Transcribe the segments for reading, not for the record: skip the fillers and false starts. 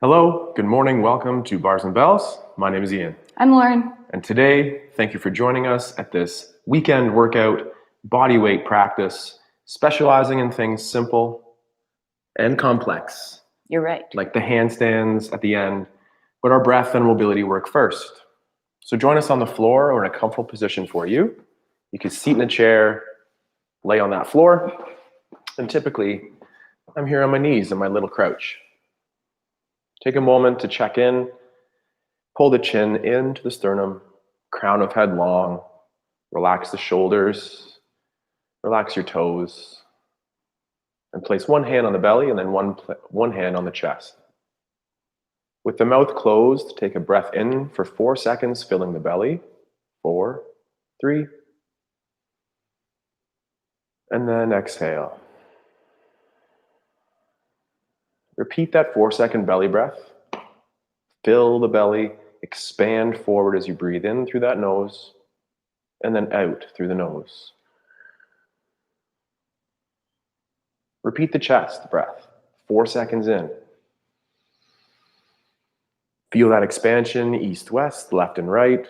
Hello, good morning, welcome to Bars and Bells. My name is Ian. I'm Lauren. And today, thank you for joining us at this weekend workout bodyweight practice, specializing in things simple and complex, You're right. like the handstands at the end, but our breath and mobility work first. So join us on the floor or in a comfortable position for you. You can sit in a chair, lay on that floor, and typically I'm here on my knees in my little crouch. Take a moment to check in, pull the chin into the sternum, crown of head long, relax the shoulders, relax your toes, and place one hand on the belly and then one hand on the chest. With the mouth closed, take a breath in for 4 seconds, filling the belly. 4, 3, and then exhale. Repeat that 4-second belly breath. Fill the belly, expand forward as you breathe in through that nose, and then out through the nose. Repeat the chest breath, 4 seconds in. Feel that expansion, east-west, left and right,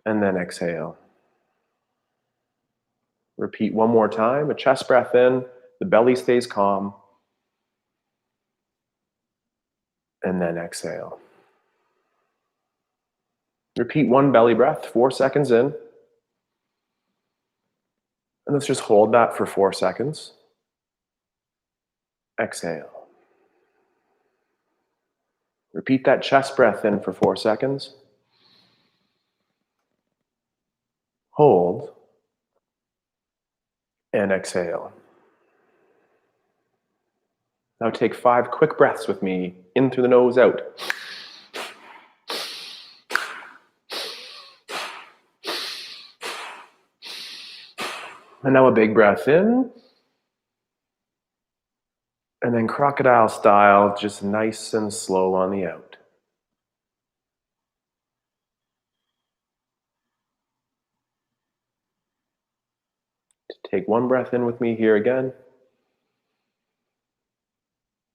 and then exhale. Repeat one more time, a chest breath in, the belly stays calm, and then exhale. Repeat one belly breath, 4 seconds in. And let's just hold that for 4 seconds. Exhale. Repeat that chest breath in for 4 seconds. Hold. And exhale. Now take 5 quick breaths with me, in through the nose, out. And now a big breath in. And then crocodile style, just nice and slow on the out. Take one breath in with me here again.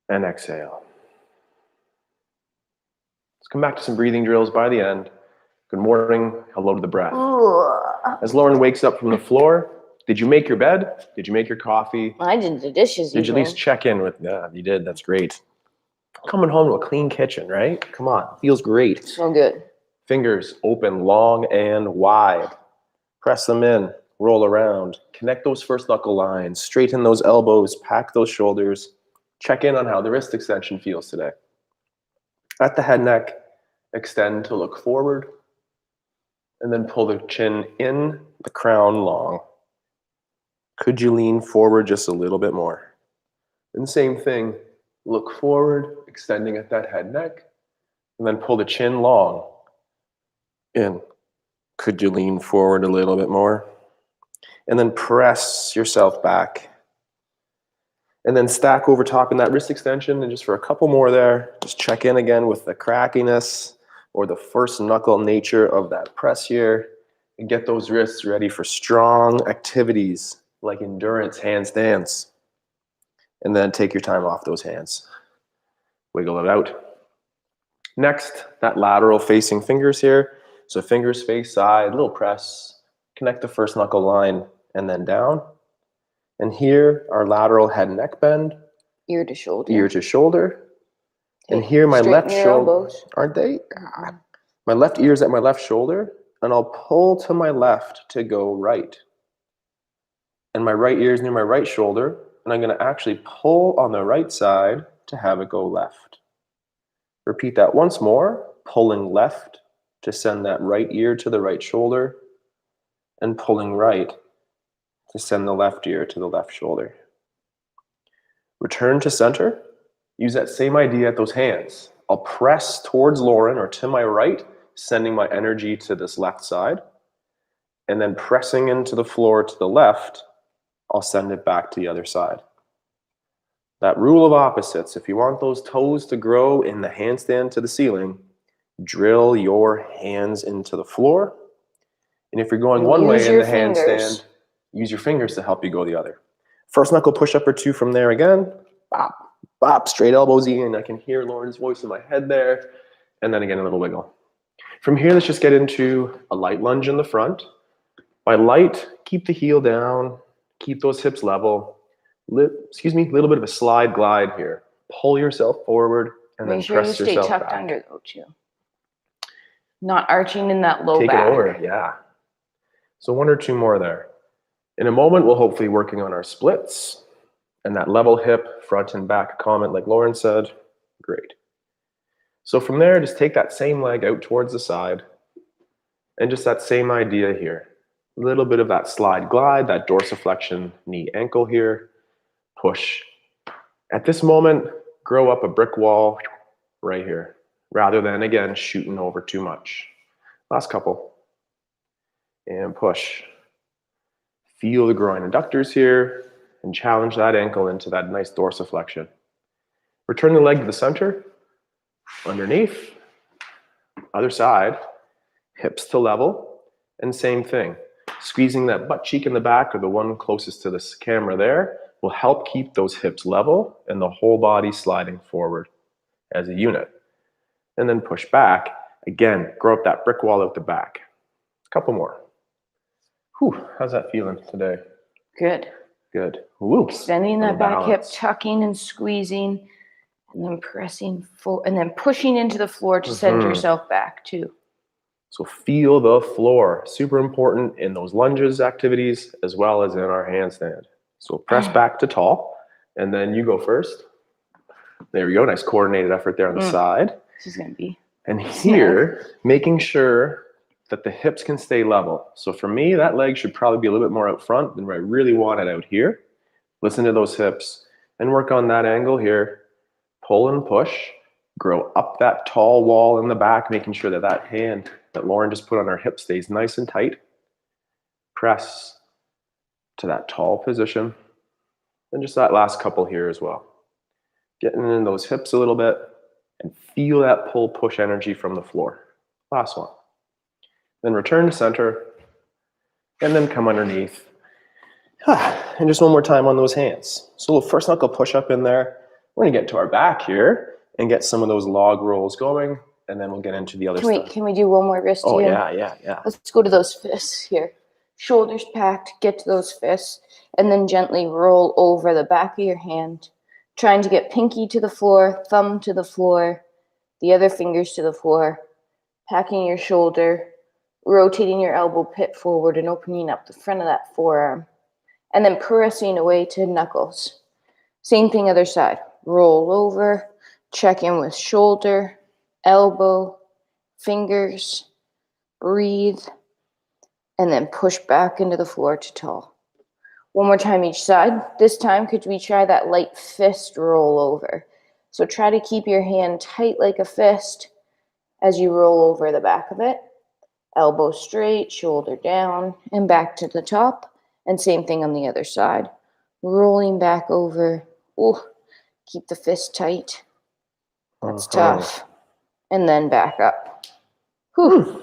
And exhale. Let's come back to some breathing drills by the end. Good morning, hello to the breath. As Lauren wakes up from the floor, did you make your bed? Did you make your coffee? I did the dishes. Did you at least check in with, yeah, you did, that's great. Coming home to a clean kitchen, right? Come on, feels great. So good. Fingers open long and wide. Press them in, roll around. Connect those first knuckle lines, straighten those elbows, pack those shoulders. Check in on how the wrist extension feels today. At the head neck, extend to look forward, and then pull the chin in, the crown long. Could you lean forward just a little bit more? And same thing, look forward, extending at that head neck, and then pull the chin long. In. Could you lean forward a little bit more? And then press yourself back. And then stack over top in that wrist extension, and just for a couple more there, just check in again with the crackiness or the first knuckle nature of that press here, and get those wrists ready for strong activities like endurance handstands. And then take your time off those hands. Wiggle it out. Next, that lateral facing fingers here. So fingers face side, little press. Connect the first knuckle line and then down. And here, our lateral head and neck bend. Ear to shoulder. Ear to shoulder. And here, my left shoulder. Aren't they? My left ear is at my left shoulder, and I'll pull to my left to go right. And my right ear is near my right shoulder, and I'm going to actually pull on the right side to have it go left. Repeat that once more, pulling left to send that right ear to the right shoulder, and pulling right to send the left ear to the left shoulder. Return to center. Use that same idea at those hands. I'll press towards Lauren or to my right, sending my energy to this left side. And then pressing into the floor to the left, I'll send it back to the other side. That rule of opposites, if you want those toes to grow in the handstand to the ceiling, drill your hands into the floor. And if you're going one way in the handstand, use your fingers to help you go the other. First knuckle push-up or two from there again. Bop, bop. Up, straight elbows in. I can hear Lauren's voice in my head there. And then again, a little wiggle. From here, let's just get into a light lunge in the front. By light, keep the heel down, keep those hips level. Little bit of a slide glide here. Pull yourself forward and then Make sure you press stay yourself tucked back. under though too. Not arching in that low Take it back. over, yeah. So one or two more there. In a moment, we'll hopefully working on our splits and that level hip, front and back comment like Lauren said. Great. So from there, just take that same leg out towards the side and just that same idea here. A little bit of that slide glide, that dorsiflexion knee ankle here. Push. At this moment, grow up a brick wall right here, rather than, again, shooting over too much. Last couple. And push. Feel the groin adductors here, and challenge that ankle into that nice dorsiflexion. Return the leg to the center, underneath, other side, hips to level, and same thing. Squeezing that butt cheek in the back, or the one closest to this camera there, will help keep those hips level and the whole body sliding forward as a unit. And then push back. Again, grow up that brick wall out the back. A couple more. Whew, how's that feeling today? Good. Good. Whoops. Extending that back hip, balance. tucking and squeezing, and then pressing forward, and then pushing into the floor to send yourself back too. So feel the floor. Super important in those lunges activities as well as in our handstand. So press back to tall, and then you go first. There we go. Nice coordinated effort there on the side. This is going to be. And here, making sure that the hips can stay level. So for me, that leg should probably be a little bit more out front than where I really want it out here. Listen to those hips and work on that angle here. Pull and push. Grow up that tall wall in the back, making sure that that hand that Lauren just put on her hip stays nice and tight. Press to that tall position. And just that last couple here as well. Getting in those hips a little bit and feel that pull push energy from the floor. Last one. Then return to center and then come underneath. And just one more time on those hands. So a little first knuckle push up in there. We're gonna get to our back here and get some of those log rolls going, and then we'll get into the other stuff. Can we do one more wrist Oh here? yeah. Let's go to those fists here. Shoulders packed, get to those fists, and then gently roll over the back of your hand, trying to get pinky to the floor, thumb to the floor, the other fingers to the floor, packing your shoulder, rotating your elbow pit forward and opening up the front of that forearm, and then pressing away to knuckles. Same thing other side. Roll over, check in with shoulder, elbow, fingers, breathe, and then push back into the floor to tall. One more time each side. This time, could we try that light fist roll over? So try to keep your hand tight like a fist as you roll over the back of it. Elbow straight, shoulder down, and back to the top. And same thing on the other side. Rolling back over. Ooh, keep the fist tight. That's tough. And then back up. Whew.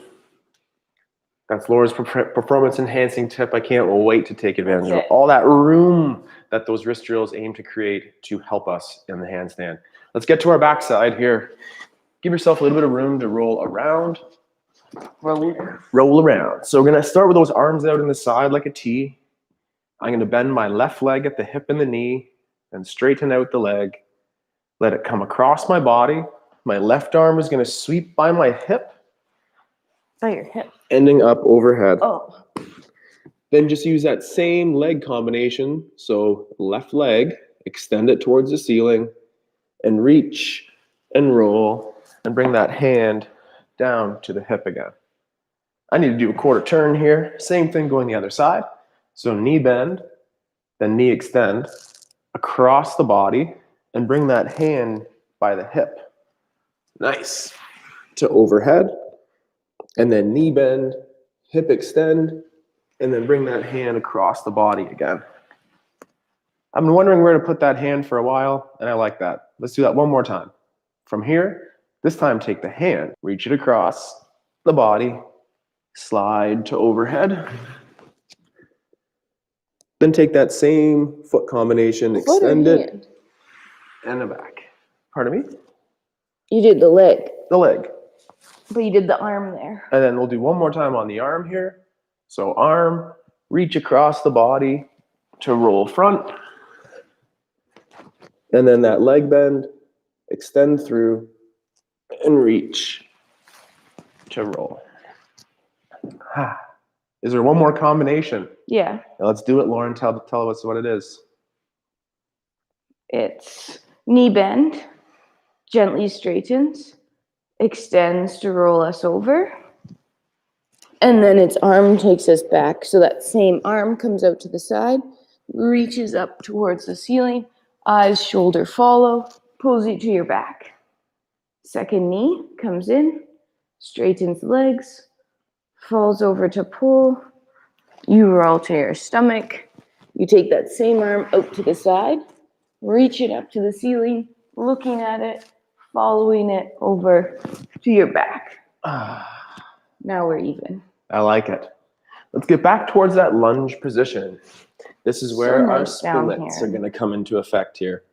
That's Laura's performance enhancing tip. I can't wait to take advantage of That's it. all that room that those wrist drills aim to create to help us in the handstand. Let's get to our backside here. Give yourself a little bit of room to roll around. Roll around. So we're going to start with those arms out in the side like a T. I'm going to bend my left leg at the hip and the knee and straighten out the leg. Let it come across my body. My left arm is going to sweep by my hip. By your hip. Ending up overhead. Oh. Then just use that same leg combination. So left leg, extend it towards the ceiling and reach and roll and bring that hand down to the hip again. I need to do a quarter turn here. Same thing going the other side. So knee bend, then knee extend across the body and bring that hand by the hip. Nice. To overhead. And then knee bend, hip extend, and then bring that hand across the body again. I've been wondering where to put that hand for a while, and I like that. Let's do that one more time. From here, this time take the hand, reach it across the body, slide to overhead. Then take that same foot combination, extend it, and the back. Pardon me? You did the leg, The leg. but you did the arm there. And then we'll do one more time on the arm here. So arm, reach across the body to roll front. And then that leg bend, extend through and reach to roll. Is there one more combination? Yeah. Now let's do it, Lauren. Tell us what it is. It's knee bend, gently straightens, extends to roll us over. And then its arm takes us back. So that same arm comes out to the side, reaches up towards the ceiling, eyes, shoulder follow, pulls you to your back. Second knee comes in, straightens legs, falls over to pull. You roll to your stomach. You take that same arm out to the side, reach it up to the ceiling, looking at it, following it over to your back. Now we're even. I like it. Let's get back towards that lunge position. This is where our nice down splits here. are going to come into effect here.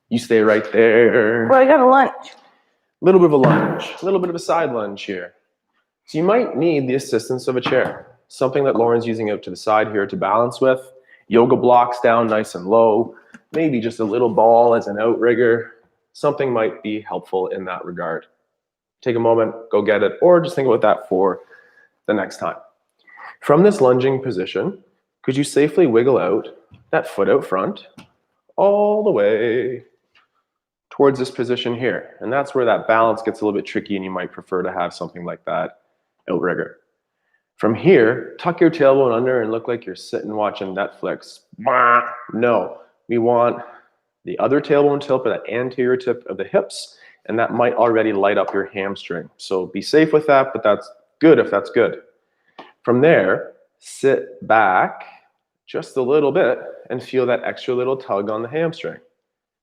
You stay right there. Well, I got a lunge. A little bit of a lunge, a little bit of a side lunge here. So you might need the assistance of a chair, something that Lauren's using out to the side here to balance with. Yoga blocks down nice and low, maybe just a little ball as an outrigger. Something might be helpful in that regard. Take a moment, go get it, or just think about that for the next time. From this lunging position, could you safely wiggle out that foot out front all the way towards this position here? And that's where that balance gets a little bit tricky, and you might prefer to have something like that outrigger. From here, tuck your tailbone under and look like you're sitting watching Netflix. No, we want the other tailbone tilt, but that anterior tip of the hips, and that might already light up your hamstring. So be safe with that, but that's good if that's good. From there, sit back just a little bit and feel that extra little tug on the hamstring.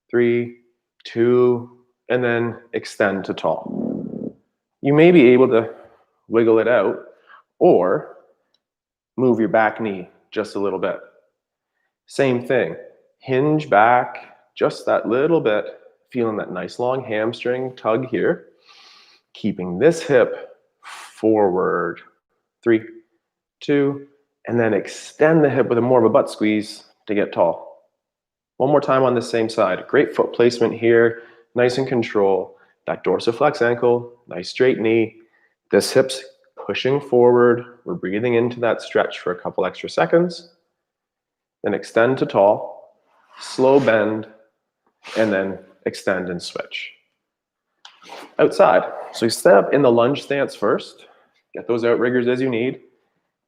3, 2, and then extend to tall. You may be able to wiggle it out or move your back knee just a little bit. Same thing, hinge back just that little bit, feeling that nice long hamstring tug here, keeping this hip forward. 3, 2, and then extend the hip with more of a butt squeeze to get tall. One more time on the same side. Great foot placement here, nice and control. That dorsiflex ankle, nice straight knee. This hip's pushing forward. We're breathing into that stretch for a couple extra seconds. Then extend to tall, slow bend, and then extend and switch. Outside. So you step in the lunge stance first. Get those outriggers as you need.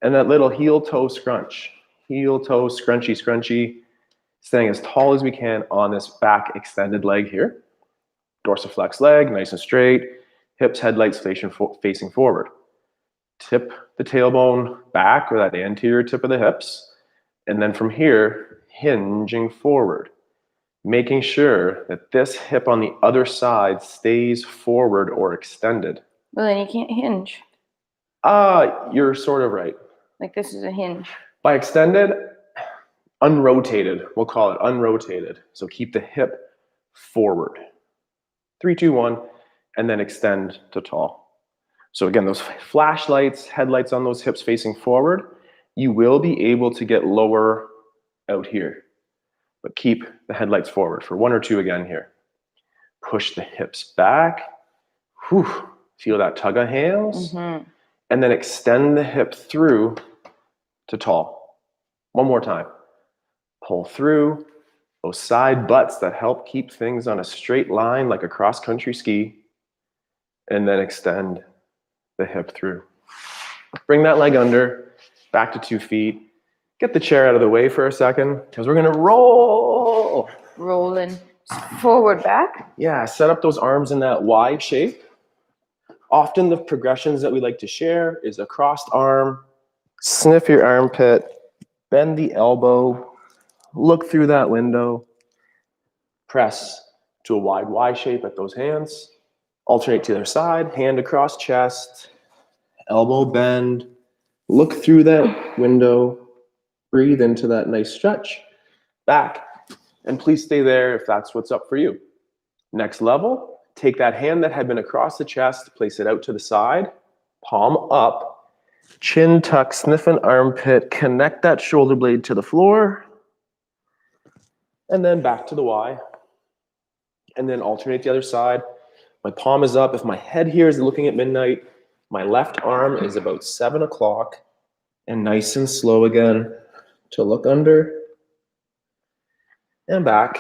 And that little heel toe scrunch. Heel toe scrunchy scrunchy. Staying as tall as we can on this back extended leg here. Dorsiflex leg, nice and straight. Hips, headlights facing forward. Tip the tailbone back, or that anterior tip of the hips. And then from here, hinging forward. Making sure that this hip on the other side stays forward or extended. Well, then you can't hinge. You're sort of right. Like this is a hinge. By extended, unrotated. We'll call it unrotated. So keep the hip forward. 3, 2, 1, and then extend to tall. So again, those flashlights, headlights on those hips facing forward, you will be able to get lower out here. But keep the headlights forward for 1 or 2 again here. Push the hips back. Whew. Feel that tug of hands. Mm-hmm. And then extend the hip through to tall. One more time. Pull through those side butts that help keep things on a straight line like a cross-country ski. And then extend the hip through. Bring that leg under, back to 2 feet. Get the chair out of the way for a second, because we're gonna roll. Rolling forward, back. Yeah, set up those arms in that Y shape. Often the progressions that we like to share is a crossed arm, sniff your armpit, bend the elbow, look through that window, press to a wide Y shape at those hands, alternate to their side, hand across chest, elbow bend, look through that window, breathe into that nice stretch, back, And please stay there if that's what's up for you. Next level, take that hand that had been across the chest, place it out to the side, palm up, chin tuck, sniff an armpit, connect that shoulder blade to the floor, and then back to the Y. And then alternate the other side. My palm is up. If my head here is looking at midnight, my left arm is about 7 o'clock. And nice and slow again to look under and back.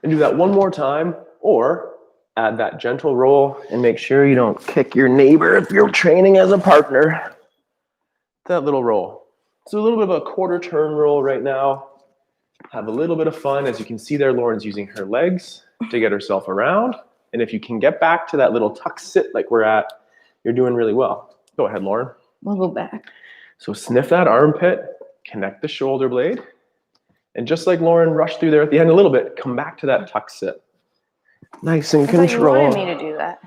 And do that one more time, or add that gentle roll and make sure you don't kick your neighbor if you're training as a partner. That little roll. So a little bit of a quarter turn roll right now. Have a little bit of fun. As you can see there, Lauren's using her legs to get herself around. And if you can get back to that little tuck sit like we're at, you're doing really well. Go ahead, Lauren. We'll go back. So sniff that armpit, connect the shoulder blade. And just like Lauren rushed through there at the end a little bit, come back to that tuck sit. Nice and control. You wanted me to do that.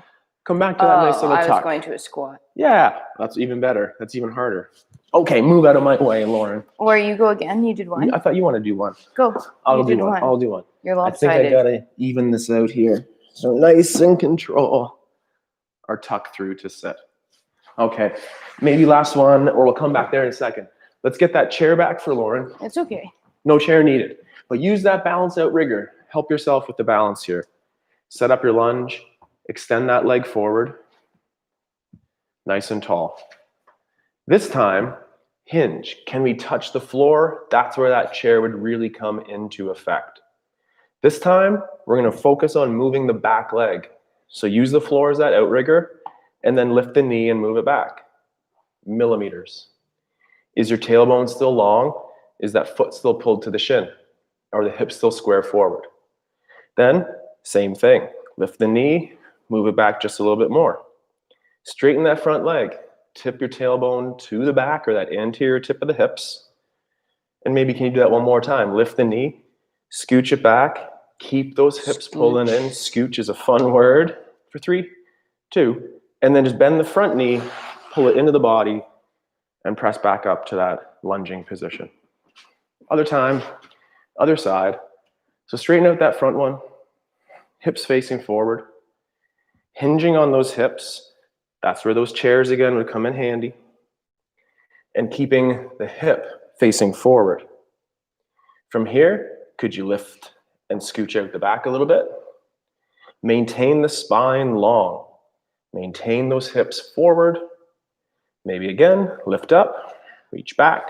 Come back to that nice little tuck. I was going to a squat. Yeah, that's even better. That's even harder. Okay, move out of my way, Lauren. Or you go again. You did one. I thought you want to do one. Go. I'll do one. I'll do one. You're I think lopsided. I gotta even this out here. So nice and control our tuck through to sit. Okay, maybe last one, or we'll come back there in a second. Let's get that chair back for Lauren. It's okay. No chair needed, but use that balance out rigor. Help yourself with the balance here. Set up your lunge, extend that leg forward, nice and tall. This time, hinge. Can we touch the floor? That's where that chair would really come into effect. This time, we're gonna focus on moving the back leg. So use the floor as that outrigger, and then lift the knee and move it back. Millimeters. Is your tailbone still long? Is that foot still pulled to the shin? Or the hip still square forward? Then, same thing. Lift the knee, move it back just a little bit more. Straighten that front leg. Tip your tailbone to the back or that anterior tip of the hips. And maybe can you do that one more time? Lift the knee, scooch it back, keep those hips pulling in. Scooch is a fun word for 3, 2, and then just bend the front knee, pull it into the body, and press back up to that lunging position. Other time, other side. So straighten out that front one, hips facing forward, hinging on those hips. That's where those chairs again would come in handy. And keeping the hip facing forward. From here, could you lift and scooch out the back a little bit? Maintain the spine long. Maintain those hips forward. Maybe again, lift up, reach back.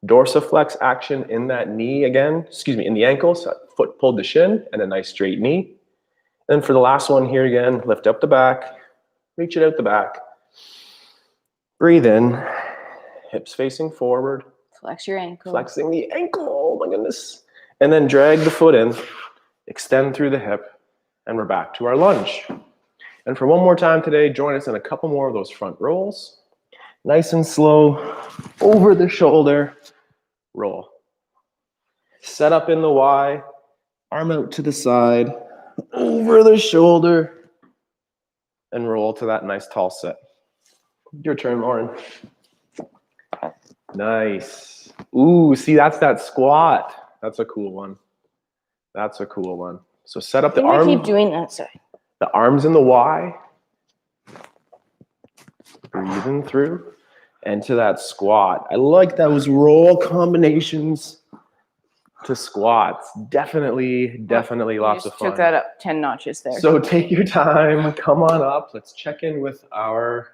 Dorsiflex action in that knee again, in the ankle, so foot pulled to shin, and a nice straight knee. And for the last one here again, lift up the back, reach it out the back. Breathe in, hips facing forward. Flex your ankle. Flexing the ankle, oh my goodness. And then drag the foot in, extend through the hip, and we're back to our lunge. And for one more time today, join us in a couple more of those front rolls. Nice and slow, over the shoulder, roll. Set up in the Y, arm out to the side, over the shoulder, and roll to that nice tall sit. Your turn, Lauren. Nice. Ooh, see, that's that squat. That's a cool one. That's a cool one. So set up the arm. Keep doing that side. The arms in the Y. Breathing through. And to that squat. I like those roll combinations to squats. Definitely lots of fun. Took that up 10 notches there. So take your time. Come on up. Let's check in with our...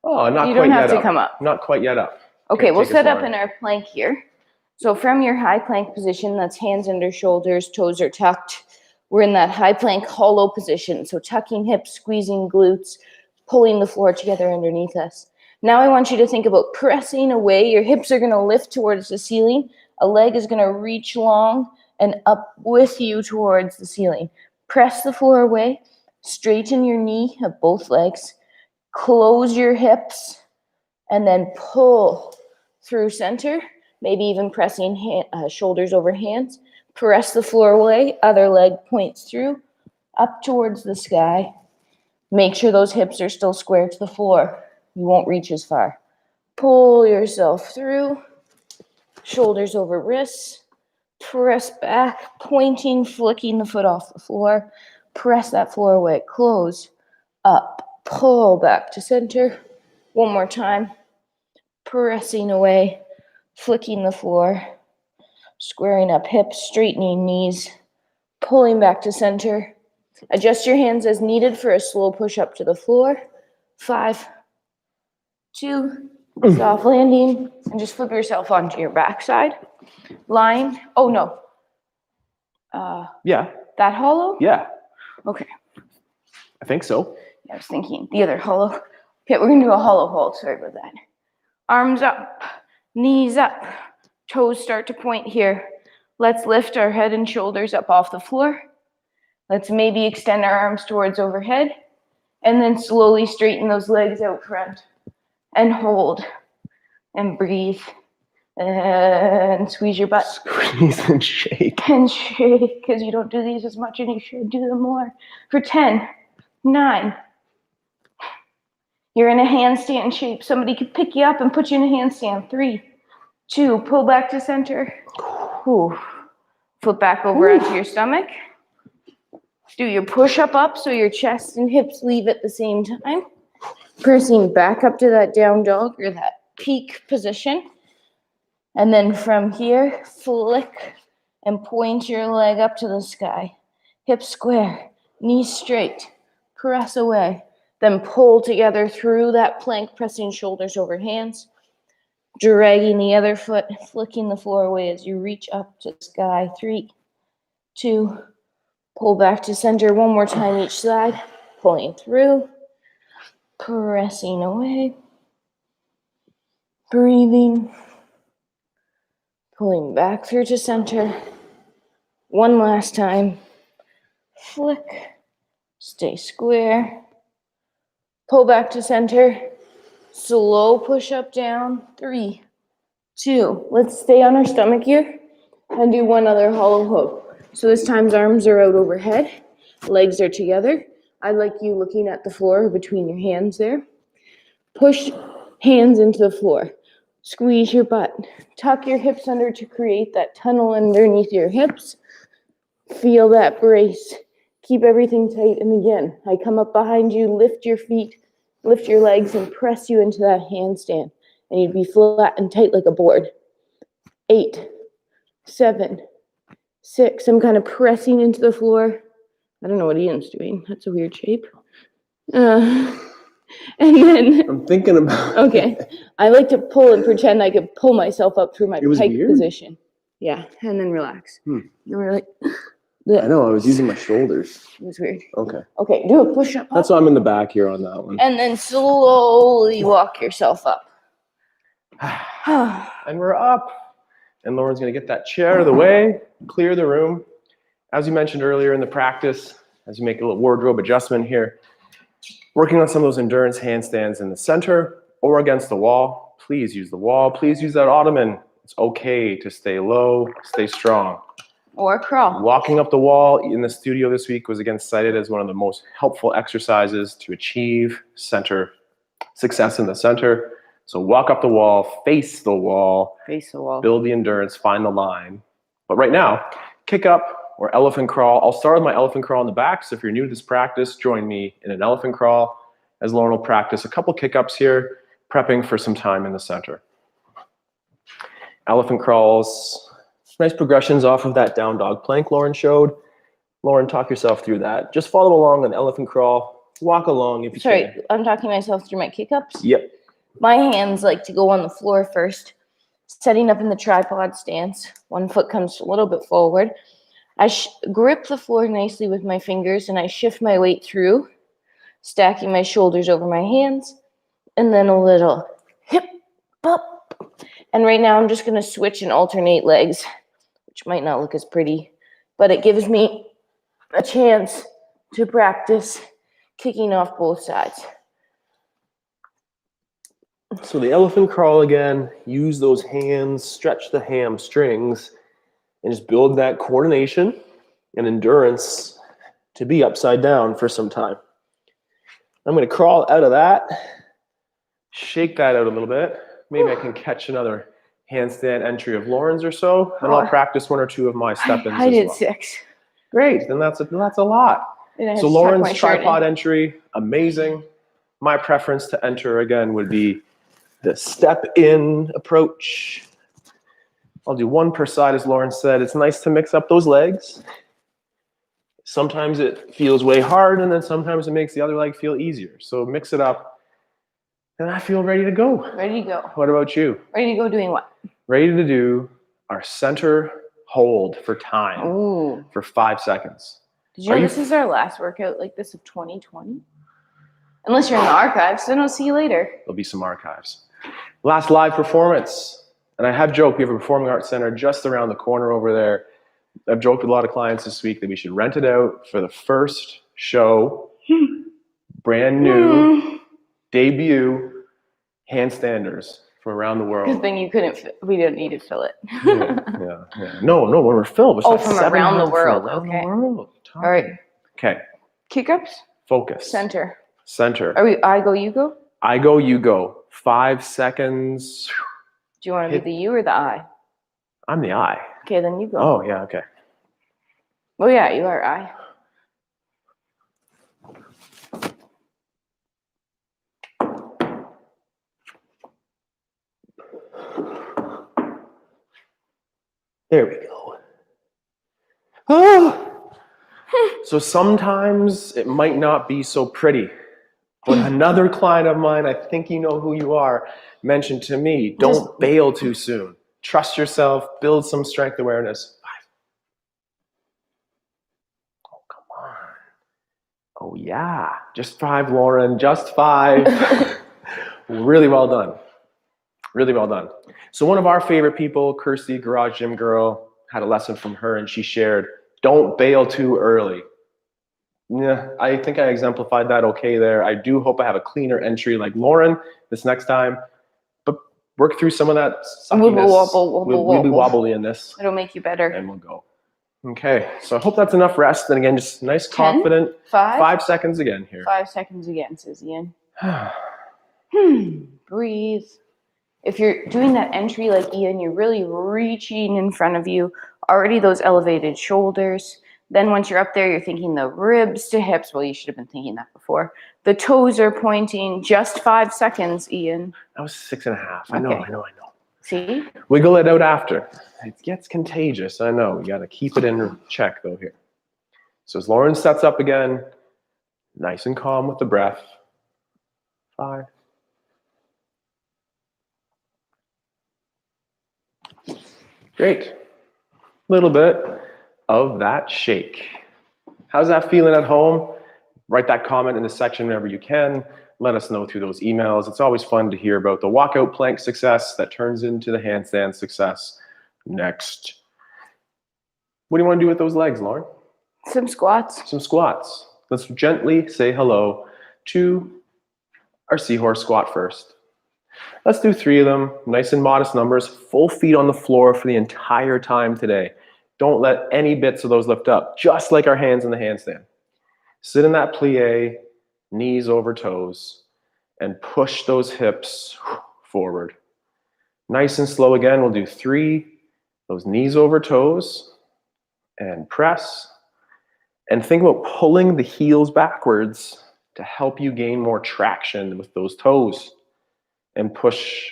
Oh, not quite yet up. You don't have to come up. Not quite yet up. Okay, we'll set up in our plank here. So from your high plank position, that's hands under shoulders, toes are tucked. We're in that high plank hollow position. So tucking hips, squeezing glutes, pulling the floor together underneath us. Now I want you to think about pressing away. Your hips are going to lift towards the ceiling. A leg is going to reach long and up with you towards the ceiling. Press the floor away. Straighten your knee of both legs. Close your hips and then pull through center. Maybe even pressing shoulders over hands. Press the floor away. Other leg points through, up towards the sky. Make sure those hips are still square to the floor. You won't reach as far. Pull yourself through. Shoulders over wrists. Press back, pointing, flicking the foot off the floor. Press that floor away. Close, up, pull back to center. One more time. Pressing away, flicking the floor. Squaring up hips, straightening knees. Pulling back to center. Adjust your hands as needed for a slow push up to the floor. 5, 2, soft landing, and just flip yourself onto your backside. Lying. Oh no. Yeah. That hollow? Yeah. Okay. I think so. I was thinking the other hollow. Okay, we're gonna do a hollow hold. Sorry about that. Arms up, knees up, toes start to point here. Let's lift our head and shoulders up off the floor. Let's maybe extend our arms towards overhead, and then slowly straighten those legs out front. And hold, and breathe, and squeeze your butt. Squeeze and shake. And shake, because you don't do these as much and you should do them more. For 10, 9. You're in a handstand shape. Somebody could pick you up and put you in a handstand. 3, 2, pull back to center. Ooh. Flip back over onto your stomach. Do your push-up up so your chest and hips leave at the same time. Pressing back up to that down dog or that peak position. And then from here, flick and point your leg up to the sky. Hips square, knees straight. Press away. Then pull together through that plank, pressing shoulders over hands. Dragging the other foot, flicking the floor away as you reach up to the sky. 3, 2, pull back to center one more time each side. Pulling through. Pressing away. Breathing. Pulling back through to center. One last time. Flick. Stay square. Pull back to center. Slow push up down. 3, 2. Let's stay on our stomach here and do one other hollow hold. So this time arms are out overhead. Legs are together. I'd like you looking at the floor between your hands there. Push hands into the floor. Squeeze your butt. Tuck your hips under to create that tunnel underneath your hips. Feel that brace. Keep everything tight. And again, I come up behind you, lift your feet, lift your legs, and press you into that handstand. And you'd be flat and tight like a board. 8, 7, 6. I'm kind of pressing into the floor. I don't know what Ian's doing. That's a weird shape. And then I'm thinking about. Okay, I like to pull and pretend I could pull myself up through my pike weird. position. Yeah, and then relax. And we're like, I know, I was using my shoulders. It was weird. Okay. Okay, do a push-up. That's why I'm in the back here on that one. And then slowly walk yourself up. And we're up. And Lauren's going to get that chair out of the way, clear the room. As you mentioned earlier in the practice, as you make a little wardrobe adjustment here, working on some of those endurance handstands in the center or against the wall. Please use the wall. Please use that ottoman. It's okay to stay low, stay strong. Or crawl. Walking up the wall in the studio this week was again cited as one of the most helpful exercises to achieve center success in the center. So walk up the wall, face the wall, build the endurance, find the line. But right now, kick up or elephant crawl. I'll start with my elephant crawl in the back. So if you're new to this practice, join me in an elephant crawl as Lauren will practice a couple kick-ups here, prepping for some time in the center. Elephant crawls, nice progressions off of that down dog plank Lauren showed. Lauren, talk yourself through that. Just follow along on elephant crawl. Walk along if you can. Sorry, I'm talking myself through my kick-ups? Yep. My hands like to go on the floor first, setting up in the tripod stance. One foot comes a little bit forward. I grip the floor nicely with my fingers and I shift my weight through, stacking my shoulders over my hands, and then a little hip up. And right now I'm just going to switch and alternate legs, which might not look as pretty, but it gives me a chance to practice kicking off both sides. So the elephant crawl again, use those hands, stretch the hamstrings, and just build that coordination and endurance to be upside down for some time. I'm going to crawl out of that, shake that out a little bit. Maybe I can catch another handstand entry of Lauren's or so, and I'll practice one or two of my step-ins I as did well. 6. Great, then that's a lot. And I had So to tuck my Lauren's shirt in. tripod entry, amazing. My preference to enter again would be the step-in approach. I'll do one per side, as Lauren said. It's nice to mix up those legs. Sometimes it feels way hard, and then sometimes it makes the other leg feel easier. So mix it up, and I feel ready to go. Ready to go. What about you? Ready to go doing what? Ready to do our center hold for time Ooh. for 5 seconds. Did you know you- this is our last workout like this of 2020? Unless you're in the archives, then I'll see you later. There'll be some archives. Last live performance. And I have joked, we have a performing arts center just around the corner over there. I've joked with a lot of clients this week that we should rent it out for the first show, brand new, debut handstanders from around the world. Good thing you couldn't. We didn't need to fill it. Yeah. No, when we're filmed. Oh, from around the world. Okay. All All right. Okay. Kick ups. Focus. Center. Center. Are we? I go. You go. I go, you go. 5 seconds. Do you want to be the you or the I? I'm the I. Okay, then you go. Oh, yeah, okay. Oh yeah, you are I. There we go. Oh. So sometimes it might not be so pretty. But another client of mine, I think you know who you are, mentioned to me, don't bail too soon. Trust yourself, build some strength awareness. 5. Oh, come on. Oh, yeah. Just 5, Lauren, just 5. Really well done. Really well done. So one of our favorite people, Kirsty, Garage Gym Girl, had a lesson from her, and she shared, don't bail too early. Yeah, I think I exemplified that okay there. I do hope I have a cleaner entry like Lauren this next time, but work through some of that suckiness. We'll be wobbly in this, It'll make you better. and we'll go. Okay, so I hope that's enough rest. And again, just nice, 10, confident. 5. 5 seconds again here. 5 seconds again, says Ian. Breathe. If you're doing that entry like Ian, you're really reaching in front of you. Already those elevated shoulders. Then once you're up there, you're thinking the ribs to hips. Well, you should have been thinking that before. The toes are pointing. Just 5 seconds, Ian. That was 6.5. I know. See? Wiggle it out after. It gets contagious. I know. We got to keep it in check though here. So as Lauren sets up again, nice and calm with the breath. 5. Great. Little bit of that shake. How's that feeling at home? Write that comment in the section whenever you can. Let us know through those emails. It's always fun to hear about the walkout plank success that turns into the handstand success. Next. What do you want to do with those legs, Lauren? Some squats. Some squats. Let's gently say hello to our seahorse squat first. Let's do 3 of them, nice and modest numbers, full feet on the floor for the entire time today. Don't let any bits of those lift up, just like our hands in the handstand. Sit in that plie, knees over toes, and push those hips forward. Nice and slow again, we'll do 3, those knees over toes, and press. And think about pulling the heels backwards to help you gain more traction with those toes and push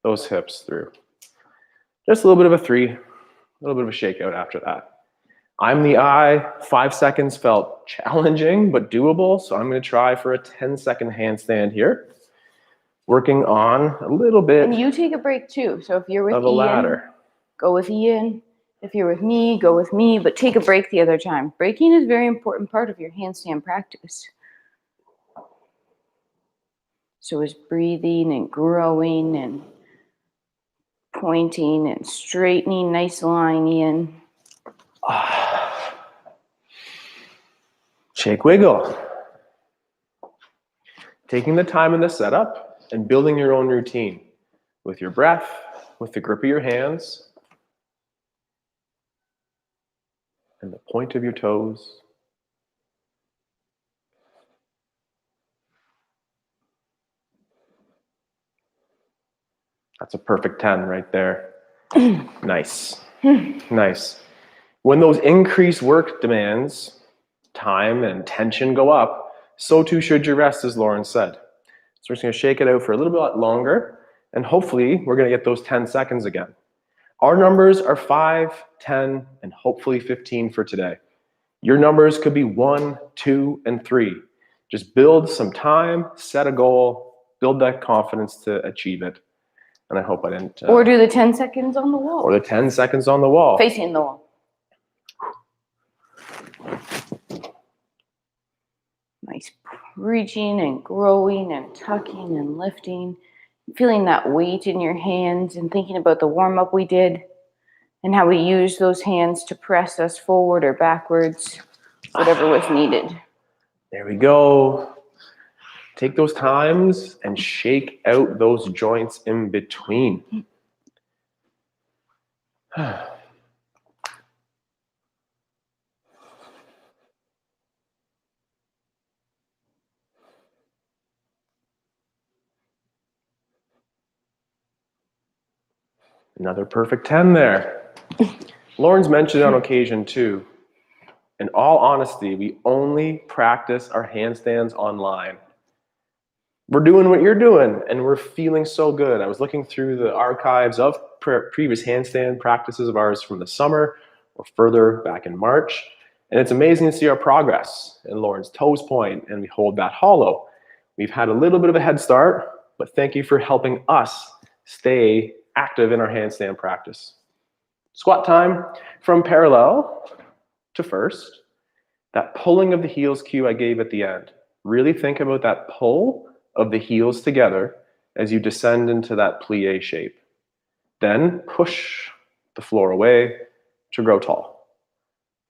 those hips through. Just a little bit of a 3, a little bit of a shakeout after that. I'm the I. 5 seconds felt challenging but doable, so I'm going to try for a 10-second handstand here. Working on a little bit And you take a break too. So if you're with of a Ian, ladder. go with Ian. If you're with me, go with me, but take a break the other time. Breaking is a very important part of your handstand practice. So is breathing and growing and pointing and straightening. Nice line, Ian. Shake, wiggle. Taking the time in the setup and building your own routine with your breath, with the grip of your hands, and the point of your toes. That's a perfect 10 right there. Nice. Nice. When those increased work demands, time and tension go up, so too should your rest, as Lauren said. So we're just going to shake it out for a little bit longer, and hopefully we're going to get those 10 seconds again. Our numbers are 5, 10, and hopefully 15 for today. Your numbers could be 1, 2, and 3. Just build some time, set a goal, build that confidence to achieve it. And I hope I didn't... or do the 10 seconds on the wall. Or the 10 seconds on the wall. Facing the wall. Nice reaching and growing and tucking and lifting. Feeling that weight in your hands and thinking about the warm-up we did and how we used those hands to press us forward or backwards, whatever was needed. There we go. Take those times and shake out those joints in between. Another perfect 10 there. Lauren's mentioned on occasion too. In all honesty, we only practice our handstands online. We're doing what you're doing, and we're feeling so good. I was looking through the archives of previous handstand practices of ours from the summer or further back in March, and it's amazing to see our progress in Lauren's toes point, and we hold that hollow. We've had a little bit of a head start, but thank you for helping us stay active in our handstand practice. Squat time from parallel to first. That pulling of the heels cue I gave at the end. Really think about that pull of the heels together as you descend into that plie shape. Then push the floor away to grow tall.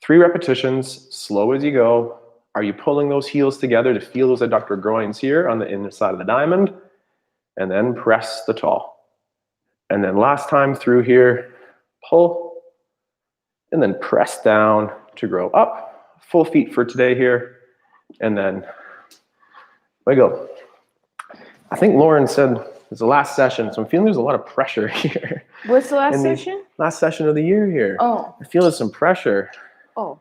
3 repetitions, slow as you go. Are you pulling those heels together to feel those adductor groins here on the inside of the diamond? And then press the tall. And then last time through here, pull, and then press down to grow up. Full feet for today here, and then wiggle. I think Lauren said it's the last session, so I'm feeling there's a lot of pressure here. What's the last session? Last session of the year here. Oh. I feel there's some pressure. Oh.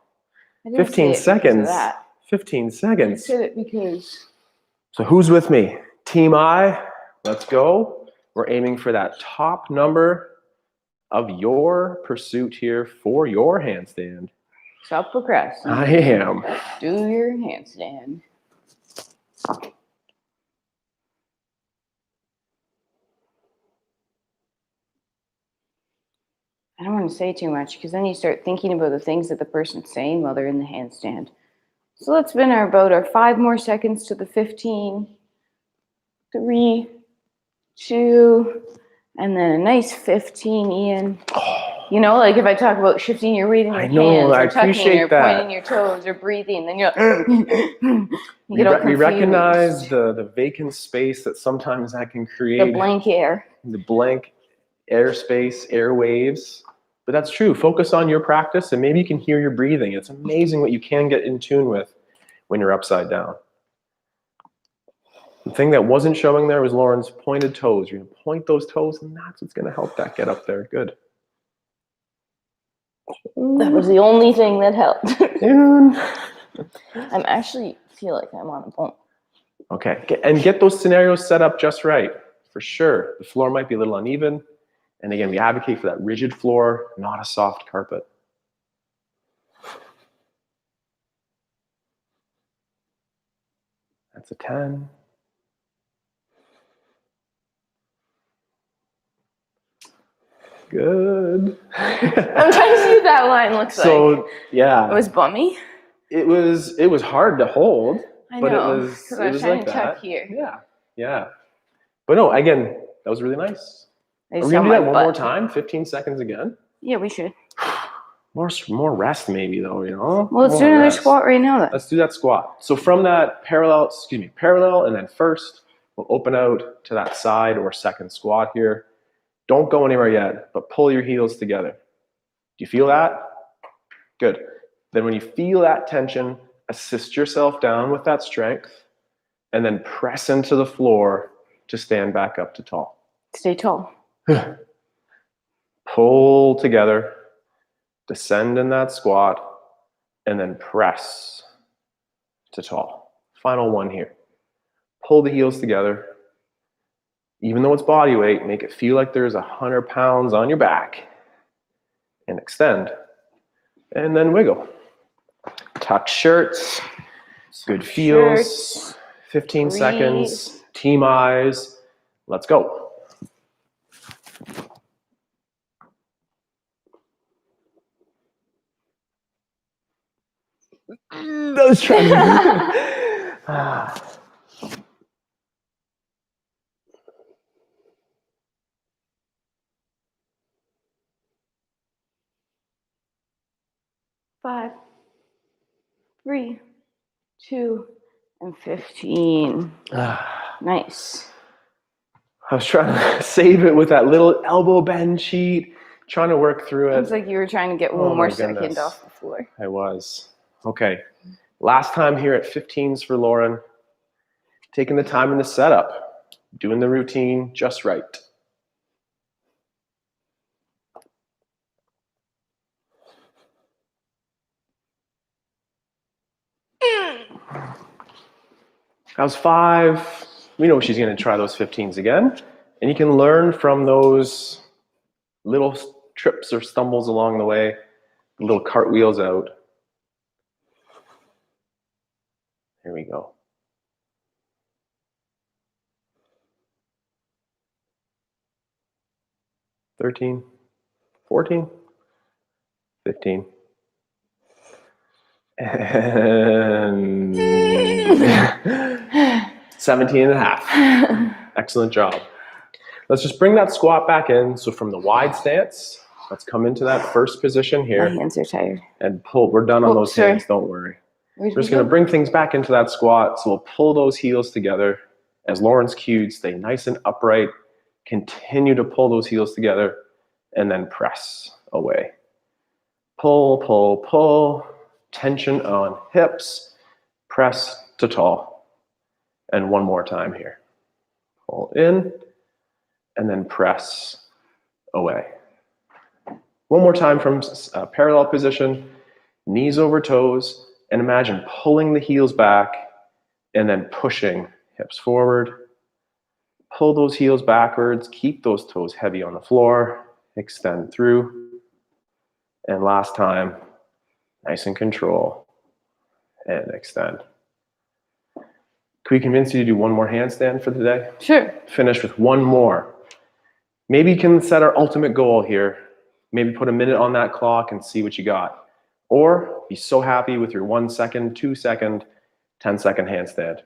I didn't 15 say it seconds. because of that. 15 I seconds. said it because... So who's with me? Team I, let's go. We're aiming for that top number of your pursuit here for your handstand. Stop procrastinating. I am. Do your handstand. I don't want to say too much because then you start thinking about the things that the person's saying while they're in the handstand. So let's spin about our 5 more seconds to the 15. 3, 2, and then a nice 15, Ian. You know, like if I talk about shifting your weight in your hands, or tucking, or pointing your toes, or breathing, then we recognize the vacant space that sometimes that can create. The blank air. The blank airspace, airwaves. But that's true. Focus on your practice, and maybe you can hear your breathing. It's amazing what you can get in tune with when you're upside down. The thing that wasn't showing there was Lauren's pointed toes. You're going to point those toes, and that's what's going to help that get up there. Good. That was the only thing that helped. I'm actually feel like I'm on a bump. Okay, and get those scenarios set up just right, for sure. The floor might be a little uneven. And again, we advocate for that rigid floor, not a soft carpet. That's a 10. Good. I'm trying to see what that line looks like. So, yeah. It was bummy? It was hard to hold. I but know, it was trying like to that. tuck here. Yeah. But no, again, that was really nice. Are we going to do that one more time? 15 seconds again? Yeah, we should. More rest maybe though, you know? Well, let's do another squat right now then. Let's do that squat. So from that parallel and then first, we'll open out to that side or second squat here. Don't go anywhere yet, but pull your heels together. Do you feel that? Good. Then when you feel that tension, assist yourself down with that strength and then press into the floor to stand back up to tall. Stay tall. Pull together, descend in that squat, and then press to tall. Final one here. Pull the heels together. Even though it's body weight, make it feel like there's 100 pounds on your back. And extend. And then wiggle. Tuck shirts. Good feels. 15 Breathe. seconds. Team eyes. Let's go. I was trying to... 5, 3, 2, and 15. Nice. I was trying to save it with that little elbow bend cheat, trying to work through it. It was like you were trying to get one more second off the floor. I was. Okay. Last time here at 15s for Lauren. Taking the time in the setup. Doing the routine just right. That was 5. We know she's going to try those 15s again. And you can learn from those little trips or stumbles along the way, little cartwheels out. Here we go. 13, 14, 15. And 17 and a half. Excellent job. Let's just bring that squat back in. So from the wide stance, let's come into that first position here. My hands are tired. And pull. We're done on those hands, don't worry. We're just going to bring things back into that squat. So we'll pull those heels together. As Lauren's cued, stay nice and upright. Continue to pull those heels together and then press away. Pull, pull, pull. Tension on hips. Press to tall. And one more time here. Pull in and then press away. One more time from parallel position. Knees over toes. And imagine pulling the heels back and then pushing hips forward. Pull those heels backwards. Keep those toes heavy on the floor. Extend through. And last time, nice and control. And extend. Can we convince you to do one more handstand for the day? Sure. Finish with one more. Maybe you can set our ultimate goal here. Maybe put a minute on that clock and see what you got. Or be so happy with your 1 second, 2 second, 10-second handstand.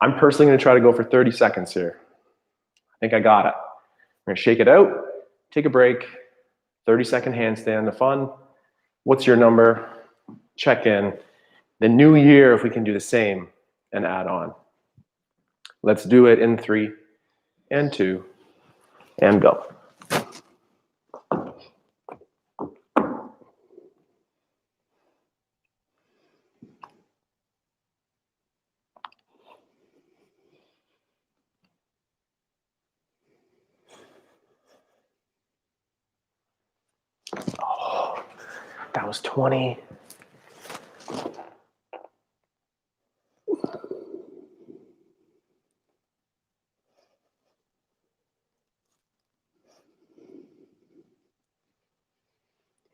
I'm personally going to try to go for 30 seconds here. I think I got it. I'm going to shake it out, take a break, 30-second handstand, the fun. What's your number? Check in. The new year, if we can do the same and add on. Let's do it in 3 and 2 and go. Oh, that was 20.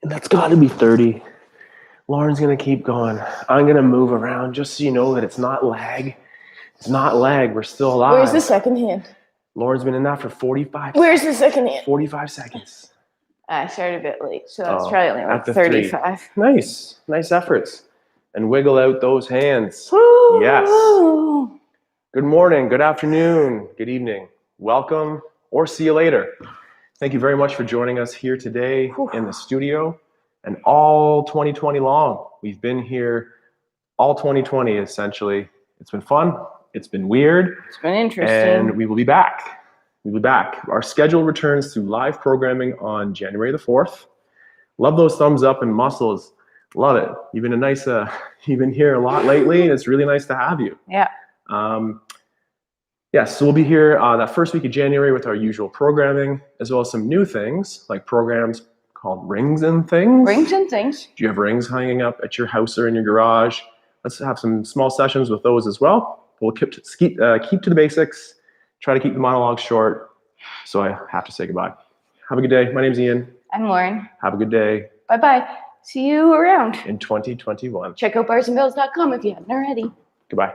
And that's got to be 30. Lauren's going to keep going. I'm going to move around just so you know that it's not lag. It's not lag. We're still alive. Where's the second hand? Lauren's been in that for 45 Where's the second hand? 45 seconds. I started a bit late, so that's probably only like at the 35. 3. Nice. Nice efforts. And wiggle out those hands. Woo! Yes. Good morning, good afternoon, good evening. Welcome or see you later. Thank you very much for joining us here today in the studio and all 2020 long. We've been here all 2020 essentially. It's been fun. It's been weird. It's been interesting. And we will be back. We'll be back. Our schedule returns to live programming on January the 4th. Love those thumbs up and muscles. Love it. You've been a nice, you've been here a lot lately, and it's really nice to have you. Yeah. Yes, so we'll be here that first week of January with our usual programming, as well as some new things like programs called Rings and Things. Rings and things. Do you have rings hanging up at your house or in your garage? Let's have some small sessions with those as well. We'll keep to the basics, try to keep the monologue short, so I have to say goodbye. Have a good day. My name's Ian. I'm Lauren. Have a good day. Bye-bye. See you around. In 2021. Check out barsandbills.com if you haven't already. Goodbye.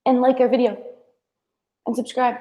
And like our video. And subscribe.